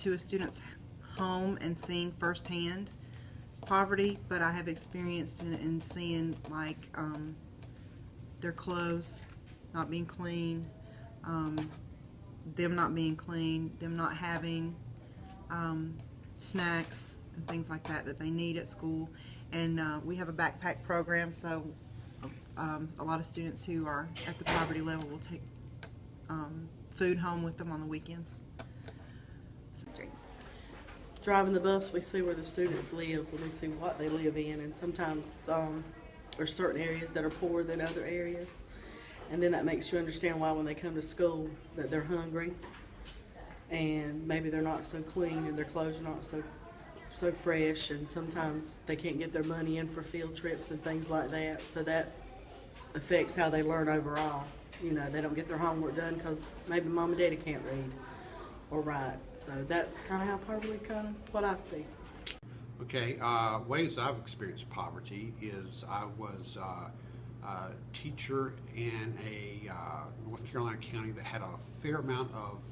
to a student's home and seeing firsthand poverty, but I have experienced in seeing like their clothes not being clean, them not being clean, them not having snacks and things like that that they need at school. And we have a backpack program, so a lot of students who are at the poverty level will take food home with them on the weekends. Driving the bus, we see where the students live, we see what they live in, and sometimes there's certain areas that are poorer than other areas. And then that makes you understand why when they come to school that they're hungry and maybe they're not so clean and their clothes are not so fresh, and sometimes they can't get their money in for field trips and things like that. So that affects how they learn overall. You know, they don't get their homework done because maybe mom and daddy can't read or write. So that's kind of how poverty, kind of what I see. Okay, ways I've experienced poverty is I was a teacher in a North Carolina county that had a fair amount of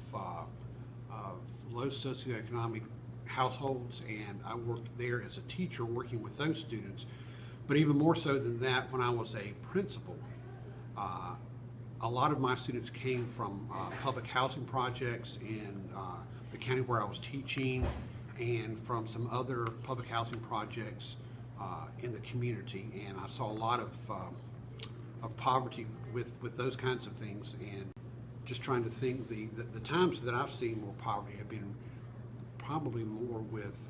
low socioeconomic households, and I worked there as a teacher working with those students. But even more so than that, when I was a principal, a lot of my students came from public housing projects in the county where I was teaching, and from some other public housing projects in the community. And I saw a lot of poverty with those kinds of things. And just trying to think, the times that I've seen more poverty have been probably more with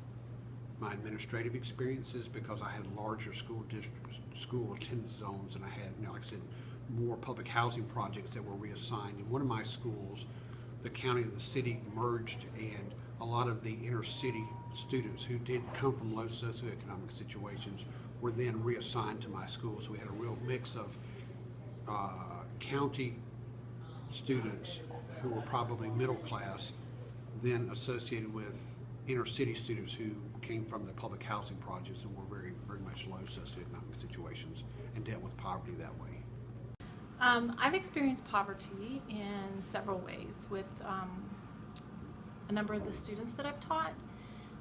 my administrative experiences, because I had larger school districts, school attendance zones, and I had, like I said, more public housing projects that were reassigned. In one of my schools, the county and the city merged, and a lot of the inner city students who did come from low socioeconomic situations were then reassigned to my school. So we had a real mix of county students who were probably middle class, then associated with inner city students who came from the public housing projects and were very, very much low socioeconomic situations and dealt with poverty that way. I've experienced poverty in several ways with a number of the students that I've taught.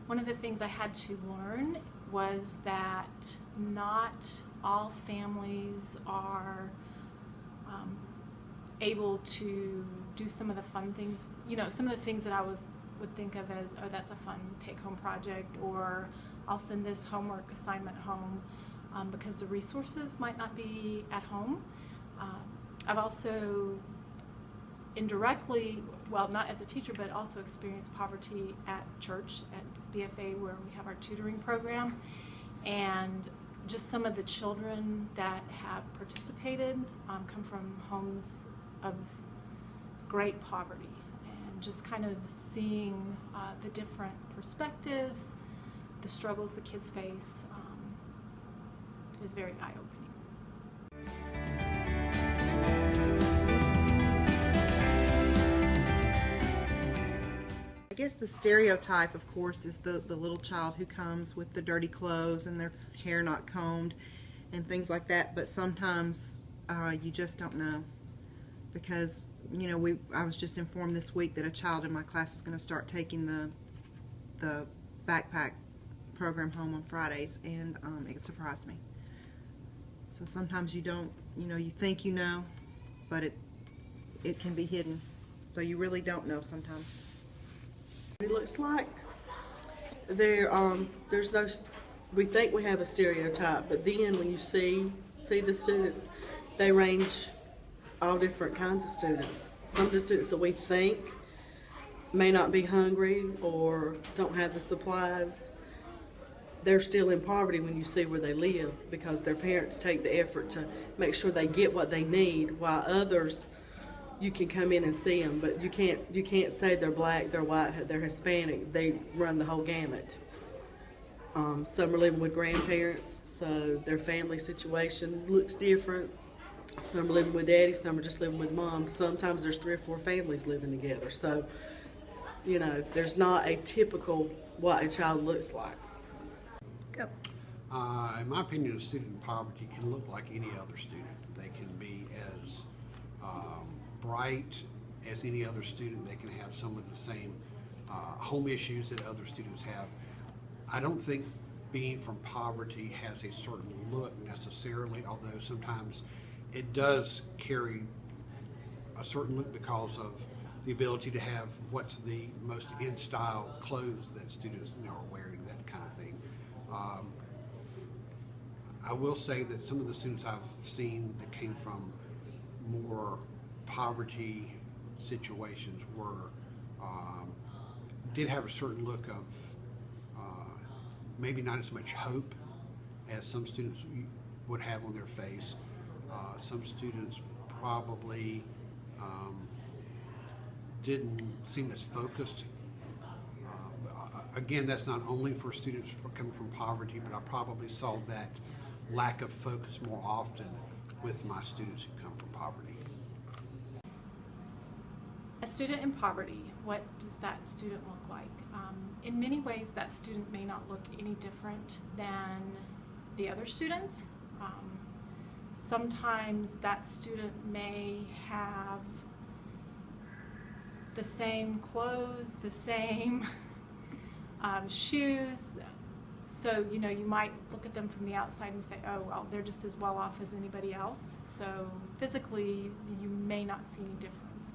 One of the things I had to learn was that not all families are able to do some of the fun things, you know, some of the things that I would think of as, oh, that's a fun take-home project, or I'll send this homework assignment home, because the resources might not be at home. I've also indirectly, well, not as a teacher, but also experienced poverty at church, at BFA, where we have our tutoring program. And just some of the children that have participated come from homes of great poverty. And just kind of seeing the different perspectives, the struggles the kids face, is very eye-opening. I guess the stereotype, of course, is the little child who comes with the dirty clothes and their hair not combed and things like that. But sometimes you just don't know, because you know, I was just informed this week that a child in my class is going to start taking the backpack program home on Fridays, and it surprised me. So sometimes you don't, you know, you think you know, but it can be hidden. So you really don't know sometimes. It looks like there's no, we think we have a stereotype, but then when you see the students, they range all different kinds of students. Some of the students that we think may not be hungry or don't have the supplies, they're still in poverty when you see where they live, because their parents take the effort to make sure they get what they need, while others, you can come in and see them, but you can't say they're black, they're white, they're Hispanic. They run the whole gamut. Some are living with grandparents, so their family situation looks different. Some are living with daddy, some are just living with mom. Sometimes there's 3 or 4 families living together. So, you know, there's not a typical what a child looks like. Go. In my opinion, a student in poverty can look like any other student. They can be as bright as any other student. They can have some of the same home issues that other students have. I don't think being from poverty has a certain look necessarily, although sometimes it does carry a certain look because of the ability to have what's the most in-style clothes that students are wearing, that kind of thing. I will say that some of the students I've seen that came from more poverty situations did have a certain look of maybe not as much hope as some students would have on their face. Some students probably didn't seem as focused. Again, that's not only for students coming from poverty, but I probably saw that lack of focus more often with my students who come from poverty. A student in poverty, what does that student look like? In many ways, that student may not look any different than the other students. Sometimes that student may have the same clothes, the same shoes. So, you might look at them from the outside and say, oh, well, they're just as well off as anybody else. So physically, you may not see any difference.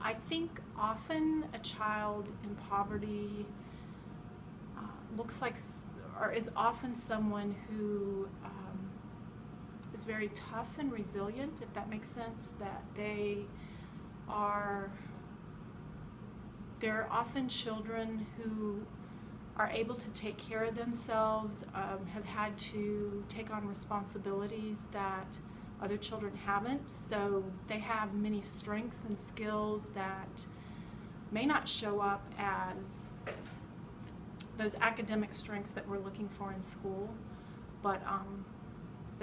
I think often a child in poverty looks like, or is often someone who is very tough and resilient, if that makes sense, that they're often children who are able to take care of themselves, have had to take on responsibilities that other children haven't, so they have many strengths and skills that may not show up as those academic strengths that we're looking for in school, but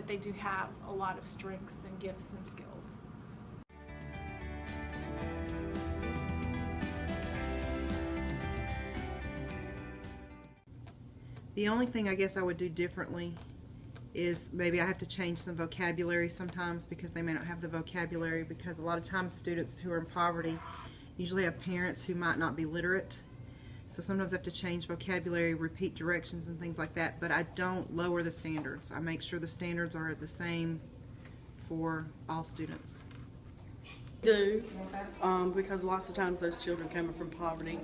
they do have a lot of strengths and gifts and skills. The only thing I guess I would do differently is maybe I have to change some vocabulary sometimes because they may not have the vocabulary, because a lot of times students who are in poverty usually have parents who might not be literate. So sometimes I have to change vocabulary, repeat directions and things like that, but I don't lower the standards. I make sure the standards are the same for all students. Do, because lots of times those children coming from poverty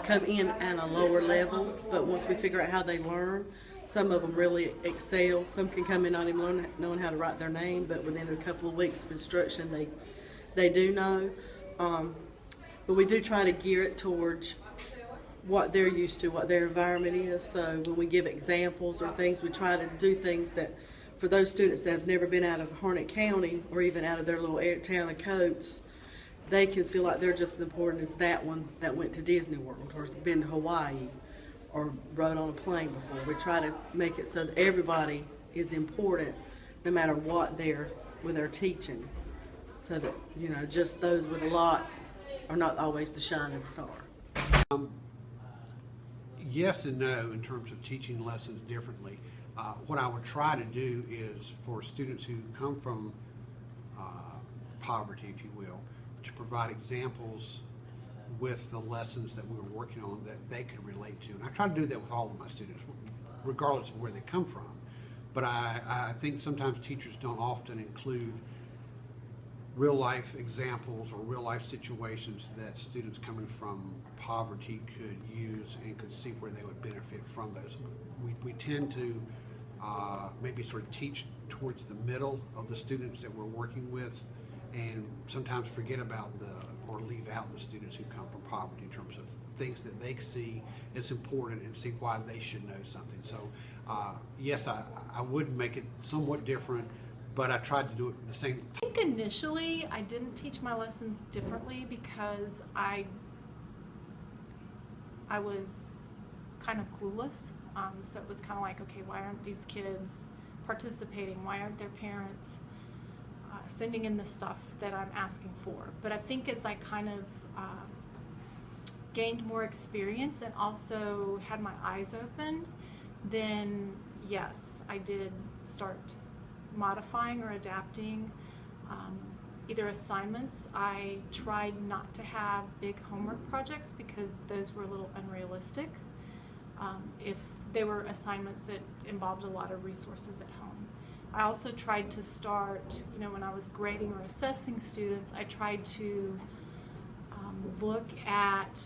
come in at a lower level, but once we figure out how they learn, some of them really excel. Some can come in not even knowing how to write their name, but within a couple of weeks of instruction they do know. But we do try to gear it towards what they're used to, what their environment is. So when we give examples or things, we try to do things that for those students that have never been out of Harnett County or even out of their little town of Coates, they can feel like they're just as important as that one that went to Disney World or has been to Hawaii or rode on a plane before. We try to make it so that everybody is important no matter what they're teaching, so that just those with a lot are not always the shining star. Yes and no in terms of teaching lessons differently. What I would try to do is for students who come from poverty, if you will, to provide examples with the lessons that we were working on that they could relate to. And I try to do that with all of my students, regardless of where they come from. But I think sometimes teachers don't often include real life examples or real life situations that students coming from poverty could use and could see where they would benefit from those. We tend to maybe sort of teach towards the middle of the students that we're working with, and sometimes forget about or leave out the students who come from poverty in terms of things that they see as important and see why they should know something. So yes, I would make it somewhat different, but I tried to do it the same. I think initially I didn't teach my lessons differently because I was kind of clueless. So it was kind of like, okay, why aren't these kids participating? Why aren't their parents sending in the stuff that I'm asking for? But I think as I kind of gained more experience and also had my eyes opened, then yes, I did start modifying or adapting either assignments. I tried not to have big homework projects because those were a little unrealistic. If they were assignments that involved a lot of resources at home. I also tried to start, when I was grading or assessing students, I tried to look at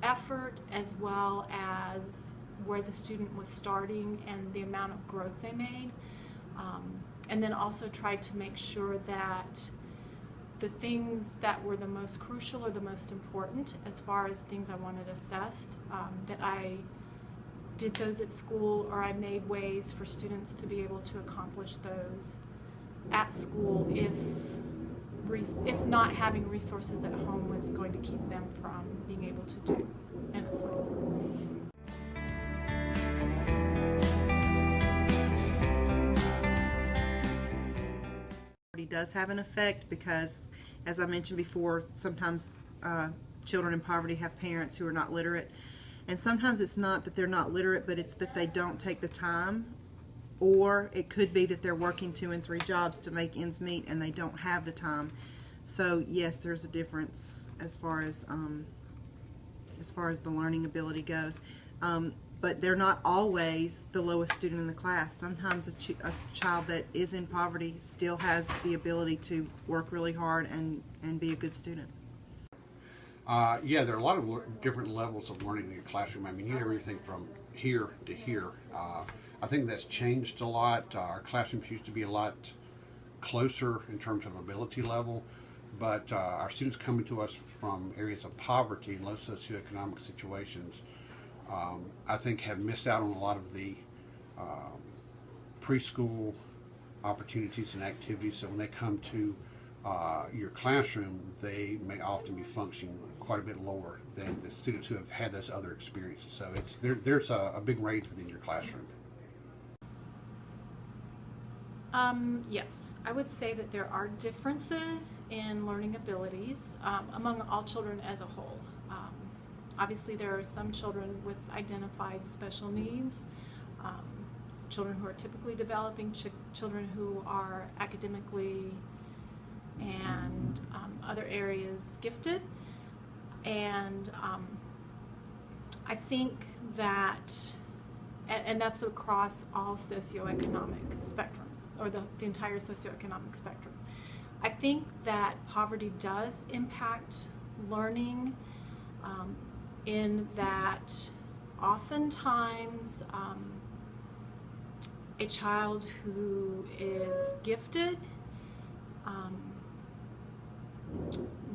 effort as well as where the student was starting and the amount of growth they made. And then also tried to make sure that the things that were the most crucial or the most important as far as things I wanted assessed, that I did those at school, or I made ways for students to be able to accomplish those at school if not having resources at home was going to keep them from being able to do an assignment. Does have an effect because, as I mentioned before, sometimes children in poverty have parents who are not literate, and sometimes it's not that they're not literate, but it's that they don't take the time, or it could be that they're working 2 and 3 jobs to make ends meet and they don't have the time. So yes, there's a difference as far as the learning ability goes. But they're not always the lowest student in the class. Sometimes a child that is in poverty still has the ability to work really hard and be a good student. Yeah, there are a lot of different levels of learning in your classroom. I mean, you have everything from here to here. I think that's changed a lot. Our classrooms used to be a lot closer in terms of ability level, but our students coming to us from areas of poverty and low socioeconomic situations, I think have missed out on a lot of the preschool opportunities and activities. So when they come to your classroom, they may often be functioning quite a bit lower than the students who have had those other experiences. So there's a big range within your classroom. Yes, I would say that there are differences in learning abilities among all children as a whole. Obviously, there are some children with identified special needs, children who are typically developing, children who are academically and other areas gifted. And I think that, and that's across all socioeconomic spectrums, or the entire socioeconomic spectrum. I think that poverty does impact learning in that oftentimes a child who is gifted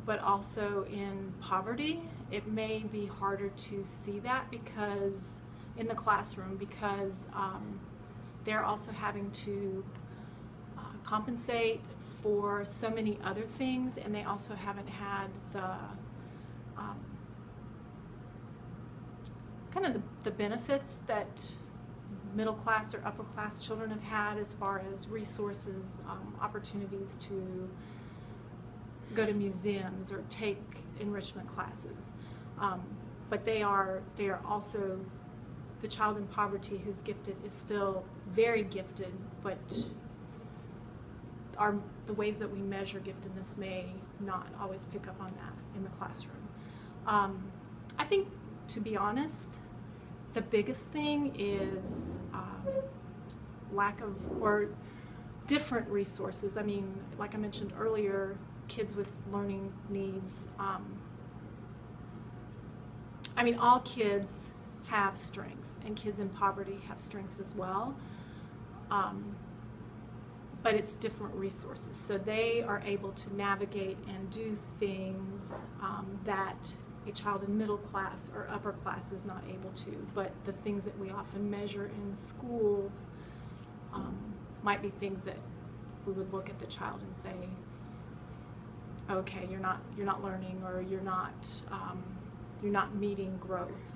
but also in poverty, it may be harder to see that because in the classroom, because they're also having to compensate for so many other things, and they also haven't had the kind of the benefits that middle class or upper class children have had as far as resources, opportunities to go to museums or take enrichment classes. But they are also, the child in poverty who's gifted is still very gifted, but the ways that we measure giftedness may not always pick up on that in the classroom. I think, to be honest, the biggest thing is lack of, or different resources. I mean, like I mentioned earlier, kids with learning needs. I mean, all kids have strengths, and kids in poverty have strengths as well. But it's different resources. So they are able to navigate and do things that a child in middle class or upper class is not able to. But the things that we often measure in schools might be things that we would look at the child and say, okay, you're not learning, or you're not meeting growth,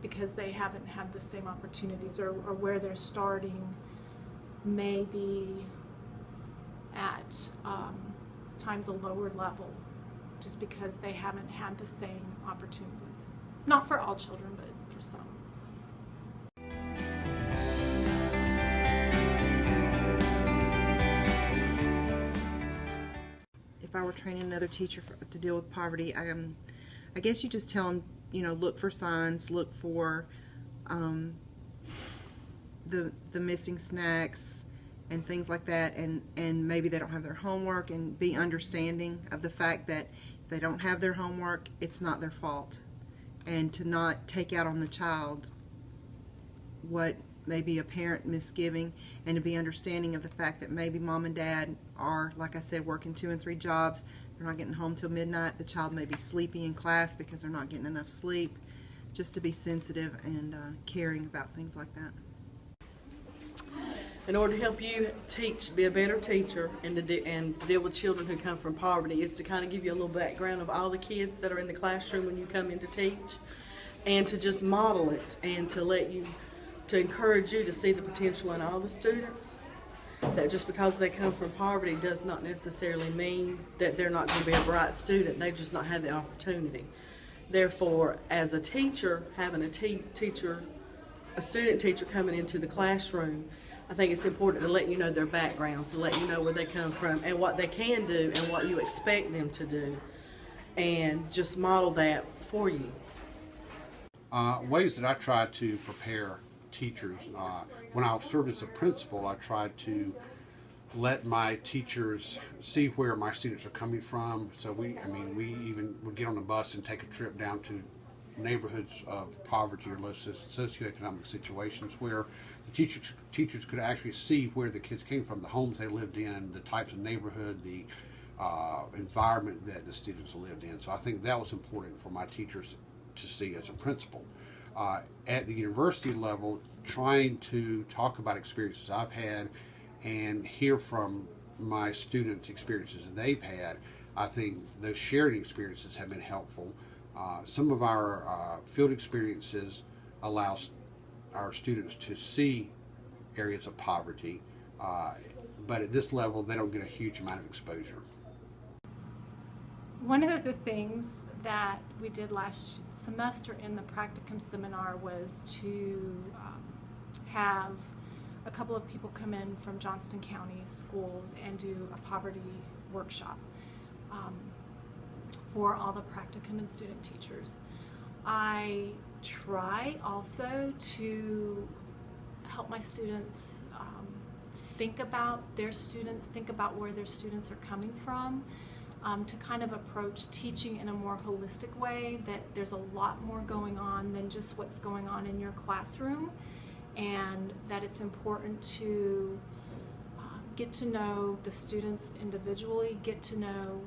because they haven't had the same opportunities, or where they're starting may be at times a lower level, just because they haven't had the same opportunities. Not for all children, but for some. we're training another teacher to deal with poverty, I guess you just tell them, look for signs, look for the missing snacks and things like that, and maybe they don't have their homework, and be understanding of the fact that if they don't have their homework, it's not their fault, and to not take out on the child what may be a parent misgiving, and to be understanding of the fact that maybe mom and dad are, like I said, working 2 and 3 jobs. They're not getting home till midnight. The child may be sleepy in class because they're not getting enough sleep. Just to be sensitive and caring about things like that. In order to help you be a better teacher, and to deal with children who come from poverty, is to kind of give you a little background of all the kids that are in the classroom when you come in to teach, and to just model it, and to encourage you to see the potential in all the students. That just because they come from poverty does not necessarily mean that they're not going to be a bright student. They've just not had the opportunity. Therefore, as a teacher, having a student teacher coming into the classroom, I think it's important to let you know their backgrounds, to let you know where they come from and what they can do and what you expect them to do, and just model that for you. Ways that I try to prepare teachers. When I served as a principal, I tried to let my teachers see where my students are coming from. So we even would get on the bus and take a trip down to neighborhoods of poverty or low socioeconomic situations where the teachers could actually see where the kids came from, the homes they lived in, the types of neighborhood, the environment that the students lived in. So I think that was important for my teachers to see as a principal. At the university level, trying to talk about experiences I've had and hear from my students' experiences they've had, I think those sharing experiences have been helpful. Some of our field experiences allow our students to see areas of poverty, but at this level they don't get a huge amount of exposure. One of the things that we did last semester in the practicum seminar was to have a couple of people come in from Johnston County schools and do a poverty workshop for all the practicum and student teachers. I try also to help my students think about their students, think about where their students are coming from, to kind of approach teaching in a more holistic way, that there's a lot more going on than just what's going on in your classroom, and that it's important to get to know the students individually, get to know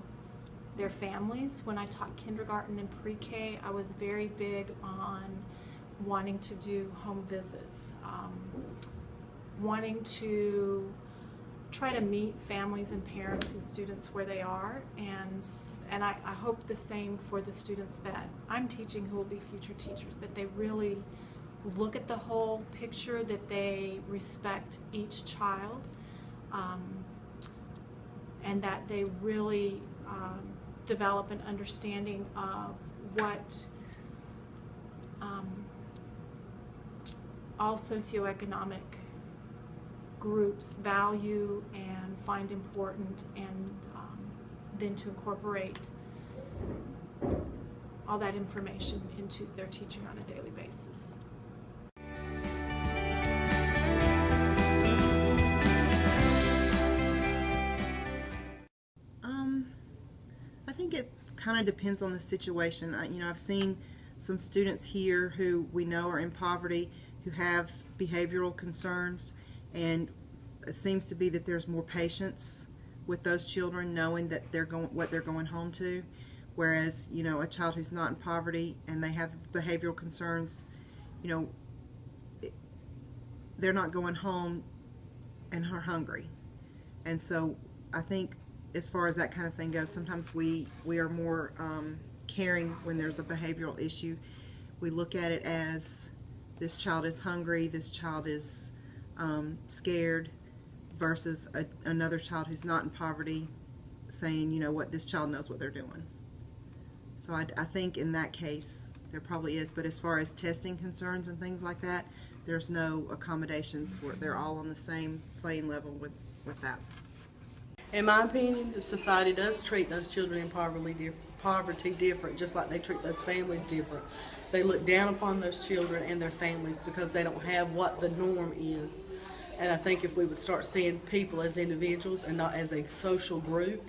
their families. When I taught kindergarten and pre-K, I was very big on wanting to do home visits, wanting to try to meet families and parents and students where they are, and I hope the same for the students that I'm teaching who will be future teachers, that they really look at the whole picture, that they respect each child, and that they really develop an understanding of what all socioeconomic groups value and find important, and then to incorporate all that information into their teaching on a daily basis. I think it kind of depends on the situation. I've seen some students here who we know are in poverty, who have behavioral concerns, and it seems to be that there's more patience with those children, knowing that what they're going home to. Whereas, a child who's not in poverty and they have behavioral concerns, they're not going home and are hungry. And so I think as far as that kind of thing goes, sometimes we are more caring when there's a behavioral issue. We look at it as this child is hungry, this child is scared, versus another child who's not in poverty saying, this child knows what they're doing. So I think in that case there probably is, but as far as testing concerns and things like that, there's no accommodations where they're all on the same playing level with that. In my opinion, the society does treat those children in poverty different, just like they treat those families different. They look down upon those children and their families because they don't have what the norm is. And I think if we would start seeing people as individuals and not as a social group,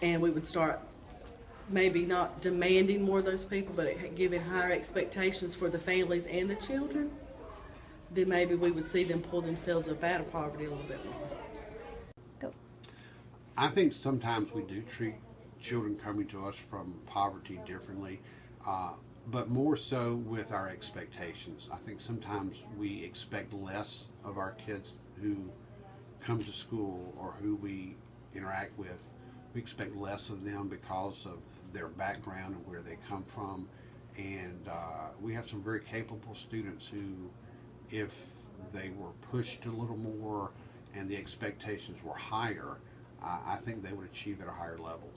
and we would start maybe not demanding more of those people, but giving higher expectations for the families and the children, then maybe we would see them pull themselves up out of poverty a little bit more. Go. I think sometimes we do treat children coming to us from poverty differently, but more so with our expectations. I think sometimes we expect less of our kids who come to school or who we interact with. We expect less of them because of their background and where they come from. And we have some very capable students who, if they were pushed a little more and the expectations were higher, I think they would achieve at a higher level.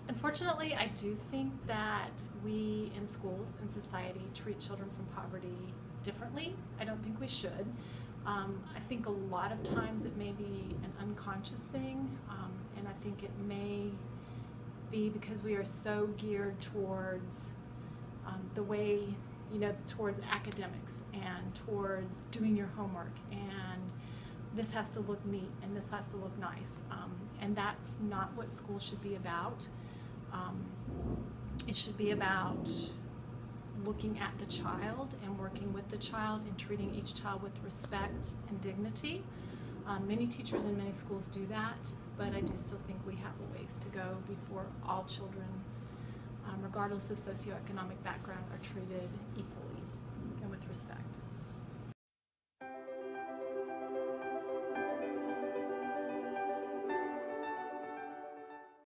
Unfortunately, I do think that we in schools and society treat children from poverty differently. I don't think we should. I think a lot of times it may be an unconscious thing, and I think it may be because we are so geared towards the way, towards academics and towards doing your homework, and this has to look neat and this has to look nice, and that's not what school should be about. It should be about looking at the child and working with the child and treating each child with respect and dignity. Many teachers in many schools do that, but I do still think we have a ways to go before all children, regardless of socioeconomic background, are treated equally.